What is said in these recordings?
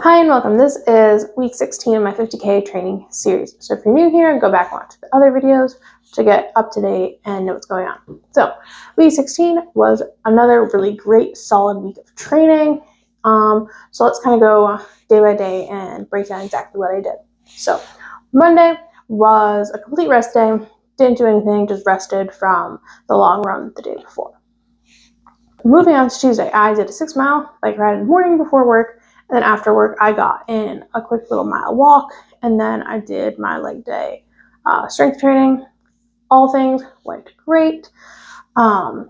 Hi and welcome. This is week 16 of my 50K training series. So if you're new here, go back and watch the other videos to get up to date and know what's going on. So week 16 was another really great, solid week of training. So let's kind of go day by day and break down exactly what I did. So Monday was a complete rest day. Didn't do anything, just rested from the long run the day before. Moving on to Tuesday, I did a 6-mile bike ride in the morning before work. And then after work, I got in a quick little mile walk, and then I did my leg day strength training. All things went great.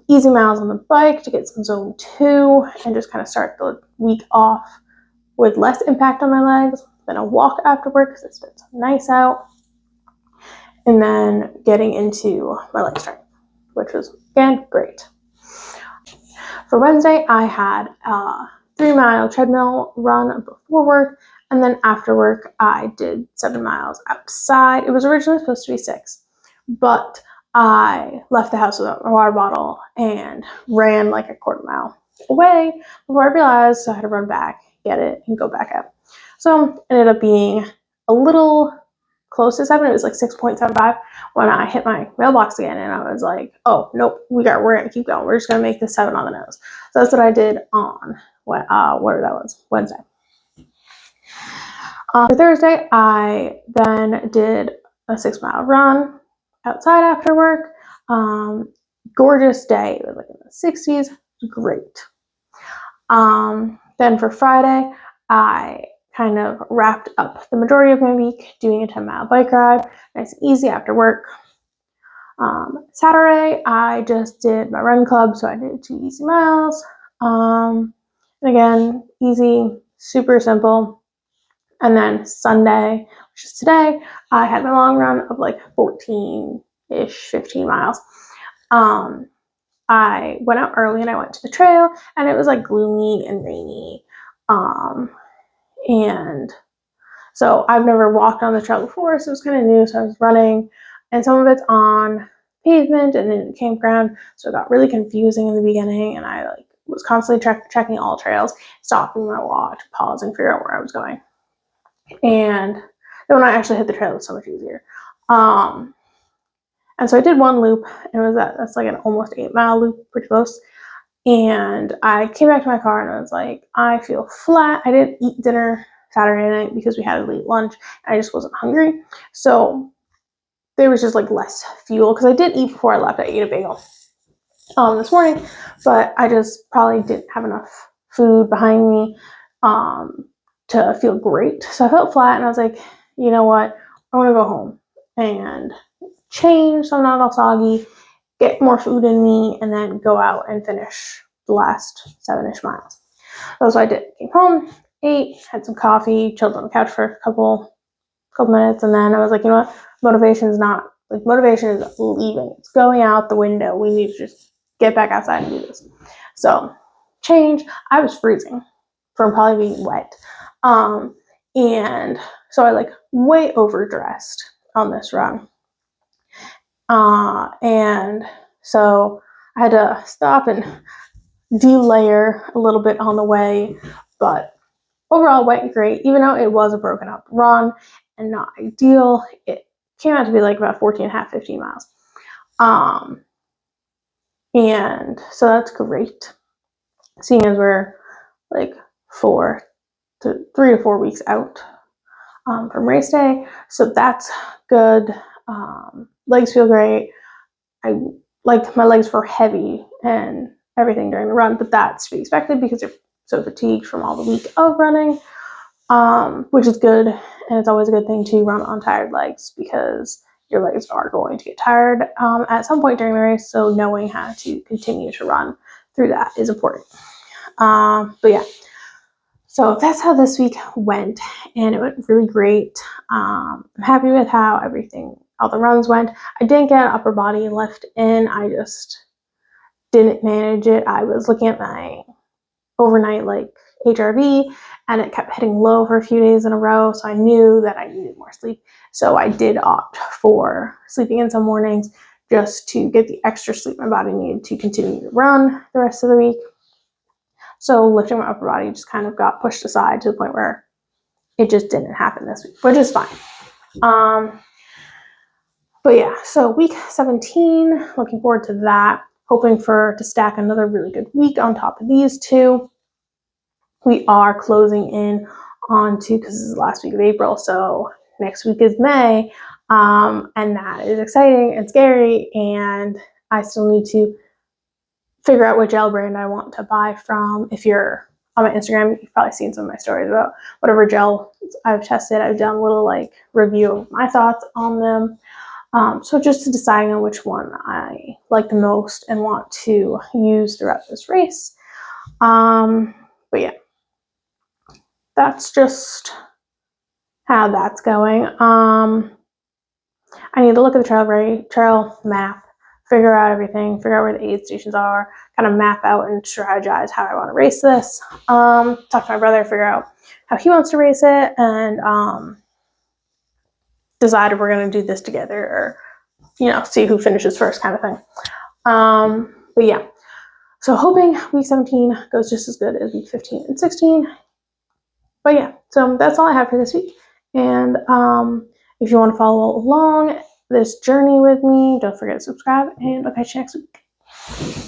Easy miles on the bike to get some zone 2 and just kind of start the week off with less impact on my legs. Then a walk after work because it's been so nice out. And then getting into my leg strength, which was, again, great. For Wednesday, I had 3-mile treadmill run before work, and then after work I did 7 miles outside. It was originally supposed to be 6, but I left the house without my water bottle and ran like a quarter mile away before I realized, so I had to run back, get it, and go back out. So it ended up being a little close to 7. It was like 6.75 when I hit my mailbox again, and I was like, oh nope, we're gonna keep going. We're just gonna make this 7 on the nose. So that's what I did on Wednesday. For Thursday, I then did a 6-mile run outside after work. Gorgeous day. It was like in the 60s. Great. Then for Friday, I kind of wrapped up the majority of my week doing a 10-mile bike ride. Nice and easy after work. Saturday, I just did my run club, so I did 2 easy miles. And again, easy, super simple. And then Sunday, which is today, I had my long run of like 14-ish, 15 miles. I went out early and I went to the trail, and it was like gloomy and rainy. And so I've never walked on the trail before, so it was kind of new. So I was running, and some of it's on pavement and in the campground, so it got really confusing in the beginning, and I was constantly checking all trails, stopping my watch, pausing, figure out where I was going. And then when I actually hit the trail, it was so much easier. And so I did one loop, and that's like an almost 8-mile loop, pretty close. And I came back to my car and I was like, I feel flat. I didn't eat dinner Saturday night because we had a late lunch, and I just wasn't hungry. So there was just like less fuel, because I did eat before I left. I ate a bagel this morning, but I just probably didn't have enough food behind me to feel great. So I felt flat, and I was like, you know what? I want to go home and change so I'm not all soggy, get more food in me, and then go out and finish the last 7-ish miles. So I did. Came home, ate, had some coffee, chilled on the couch for a couple minutes, and then I was like, you know what? Motivation is leaving. It's going out the window. We need to just get back outside and do this. So change. I was freezing from probably being wet. And so I way overdressed on this run. And so I had to stop and delayer a little bit on the way, but overall went great. Even though it was a broken up run and not ideal, it came out to be like about 14.5, 15 miles. And so that's great, seeing as we're like 3 to 4 weeks out from race day. So that's good. Legs feel great. My legs were heavy and everything during the run, but that's to be expected because you're so fatigued from all the week of running, which is good. And it's always a good thing to run on tired legs, because your legs are going to get tired at some point during the race. So knowing how to continue to run through that is important. But yeah, so that's how this week went, and it went really great. I'm happy with how all the runs went. I didn't get an upper body lift in. I just didn't manage it. I was looking at my overnight HRV, and it kept hitting low for a few days in a row, so I knew that I needed more sleep. So I did opt for sleeping in some mornings just to get the extra sleep my body needed to continue to run the rest of the week. So lifting my upper body just kind of got pushed aside to the point where it just didn't happen this week, which is fine. But yeah, so week 17, looking forward to that. Hoping to stack another really good week on top of these two. We are closing in on because this is the last week of April, so next week is May, and that is exciting and scary, and I still need to figure out what gel brand I want to buy from. If you're on my Instagram, you've probably seen some of my stories about whatever gel I've tested. I've done a little review of my thoughts on them. So just deciding on which one I like the most and want to use throughout this race. But yeah, that's just how that's going. I need to look at the trail map, figure out everything, figure out where the aid stations are, kind of map out and strategize how I want to race this. Talk to my brother, figure out how he wants to race it, and decide if we're going to do this together or, see who finishes first kind of thing. But yeah, so hoping week 17 goes just as good as week 15 and 16. But yeah, so that's all I have for this week. And if you want to follow along this journey with me, don't forget to subscribe, and I'll catch you next week.